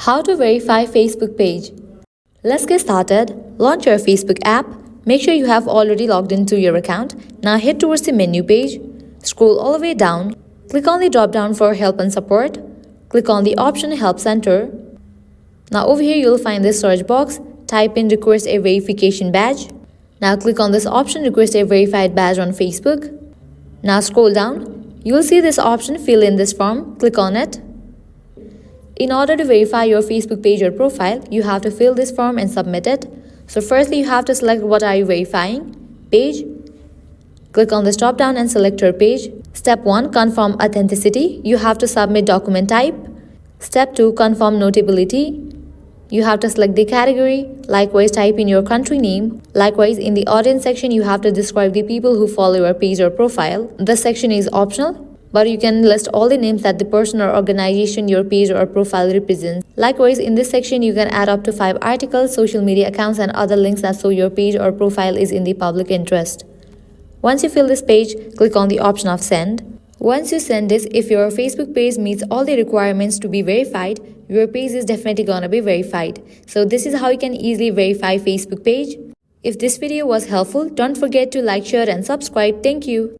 How to verify Facebook page. Let's get started. Launch your Facebook app. Make sure you have already logged into your account. Now head towards the menu page. Scroll all the way down. Click on the drop down for help and support. Click on the option Help Center. Now over here you'll find this search box. Type in request a verification badge. Now click on this option request a verified badge on Facebook. Now scroll down. You will see this option fill in this form. Click on it. In order to verify your Facebook page or profile, you have to fill this form and submit it. So firstly, you have to select what are you verifying. Page. Click on this drop down and select your page. Step 1. Confirm authenticity. You have to submit document type. Step 2. Confirm notability. You have to select the category. Likewise, type in your country name. Likewise, in the audience section, you have to describe the people who follow your page or profile. This section is optional, but you can list all the names that the person or organization your page or profile represents. Likewise, in this section, you can add up to 5 articles, social media accounts, and other links that show your page or profile is in the public interest. Once you fill this page, click on the option of Send. Once you send this, if your Facebook page meets all the requirements to be verified, your page is definitely gonna be verified. So this is how you can easily verify Facebook page. If this video was helpful, don't forget to like, share, and subscribe. Thank you.